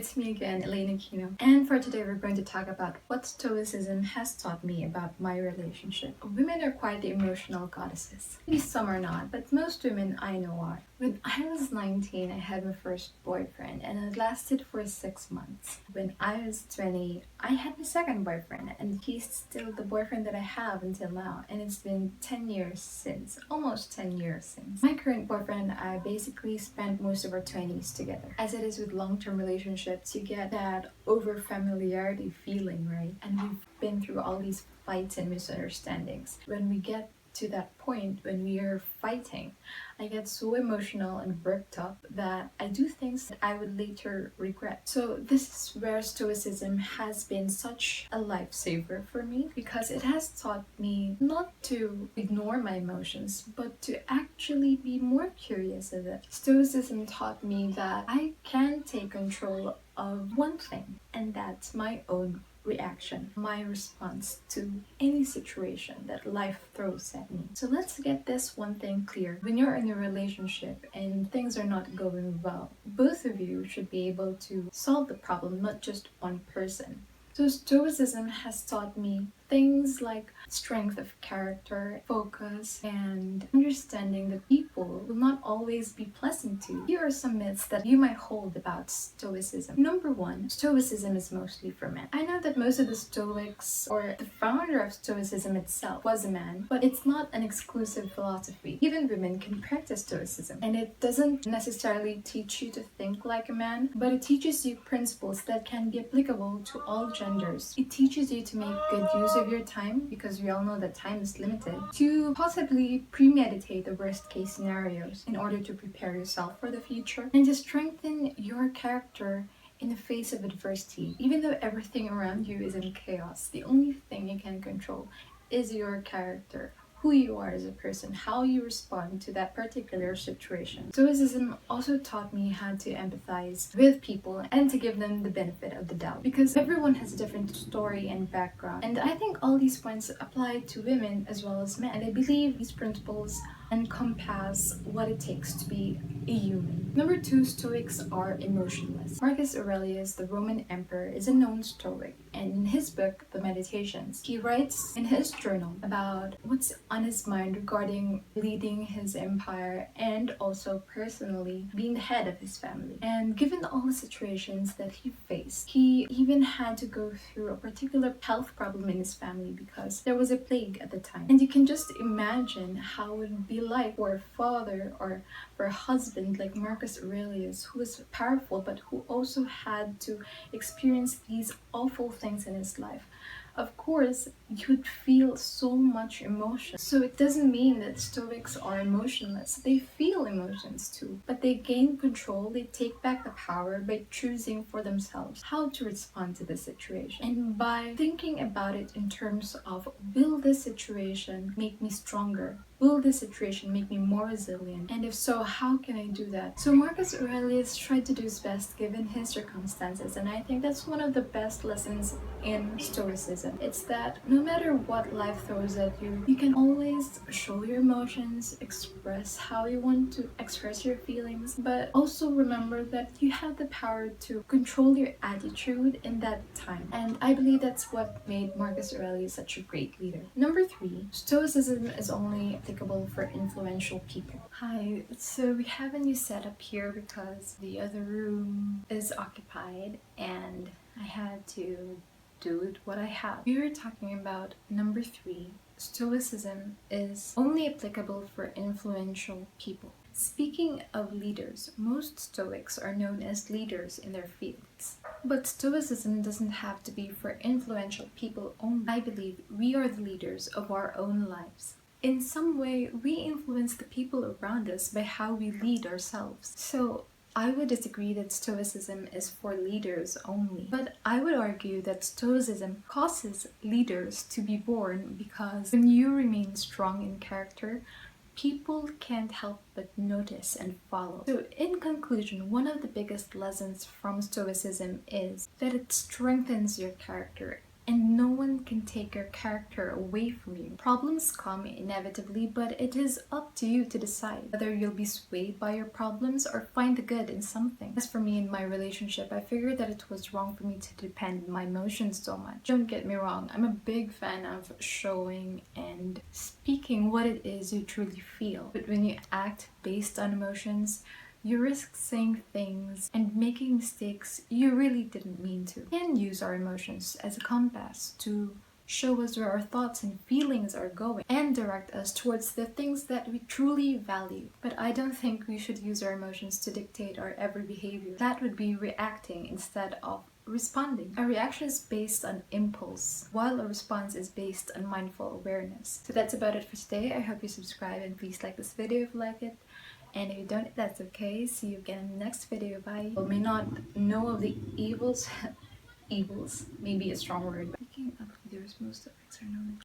it's me again, Elena Kino. And for today, we're going to talk about what Stoicism has taught me about my relationship. Women are quite the emotional goddesses. Maybe some are not, but most women I know are. When I was 19, I had my first boyfriend, and it lasted for 6 months. When I was 20, I had my second boyfriend, and he's still the boyfriend that I have until now. And it's been 10 years since, almost 10 years since. My current boyfriend, I basically spent most of our 20s together. As it is with long-term relationships, you get that over-familiarity feeling, right? And we've been through all these fights and misunderstandings. When we get to that point when we are fighting, I get so emotional and worked up that I do things that I would later regret. So this is where Stoicism has been such a lifesaver for me, because it has taught me not to ignore my emotions, but to actually be more curious of it. Stoicism taught me that I can take control of one thing, and that's my own reaction, my response to any situation that life throws at me. So let's get this one thing clear. When you're in a relationship and things are not going well, both of you should be able to solve the problem, not just one person. So Stoicism has taught me things like strength of character, focus, and understanding that people will not always be pleasant to you. Here are some myths that you might hold about Stoicism. Number one, Stoicism is mostly for men. I know that most of the Stoics, or the founder of Stoicism itself, was a man, but it's not an exclusive philosophy. Even women can practice Stoicism, and it doesn't necessarily teach you to think like a man, but it teaches you principles that can be applicable to all genders. It teaches you to make good use of your time, because we all know that time is limited, to possibly premeditate the worst case scenarios in order to prepare yourself for the future, and to strengthen your character in the face of adversity. Even though everything around you is in chaos, the only thing you can control is your character, who you are as a person, how you respond to that particular situation. Stoicism also taught me how to empathize with people and to give them the benefit of the doubt, because everyone has a different story and background. And I think all these points apply to women as well as men. And I believe these principles encompass what it takes to be a human. Number two, Stoics are emotionless. Marcus Aurelius, the Roman emperor, is a known Stoic, and in his book, The Meditations, he writes in his journal about what's on his mind regarding leading his empire and also personally being the head of his family. And given all the situations that he faced, he even had to go through a particular health problem in his family because there was a plague at the time. And you can just imagine how it would be like for a father or for a husband like Marcus Aurelius, who was powerful but who also had to experience these awful things in his life. Of course, you'd feel so much emotion. So it doesn't mean that Stoics are emotionless. They feel emotions too, but they gain control, they take back the power by choosing for themselves how to respond to the situation. And by thinking about it in terms of, will this situation make me stronger? Will this situation make me more resilient? And if so, how can I do that? So Marcus Aurelius tried to do his best given his circumstances, and I think that's one of the best lessons in Stoicism. It's that no matter what life throws at you, you can always show your emotions, express how you want to express your feelings, but also remember that you have the power to control your attitude in that time. And I believe that's what made Marcus Aurelius such a great leader. Number three, Stoicism is only applicable for influential people. Hi, so we have a new setup here because the other room is occupied and I had to do with what I have. We were talking about number three. Stoicism is only applicable for influential people. Speaking of leaders, most Stoics are known as leaders in their fields. But Stoicism doesn't have to be for influential people only. I believe we are the leaders of our own lives. In some way, we influence the people around us by how we lead ourselves. So I would disagree that Stoicism is for leaders only, but I would argue that Stoicism causes leaders to be born, because when you remain strong in character, people can't help but notice and follow. So in conclusion, one of the biggest lessons from Stoicism is that it strengthens your character and no one can take your character away from you. Problems come inevitably, but it is up to you to decide whether you'll be swayed by your problems or find the good in something. As for me in my relationship, I figured that it was wrong for me to depend on my emotions so much. Don't get me wrong, I'm a big fan of showing and speaking what it is you truly feel. But when you act based on emotions, you risk saying things and making mistakes you really didn't mean to. We can use our emotions as a compass to show us where our thoughts and feelings are going and direct us towards the things that we truly value. But I don't think we should use our emotions to dictate our every behavior. That would be reacting instead of responding. A reaction is based on impulse, while a response is based on mindful awareness. So that's about it for today. I hope you subscribe and please like this video if you like it. And if you don't, that's okay. See you again in the next video. Bye. You may not know of the evils, evils, maybe a strong word. Speaking of leaders, most effects are known.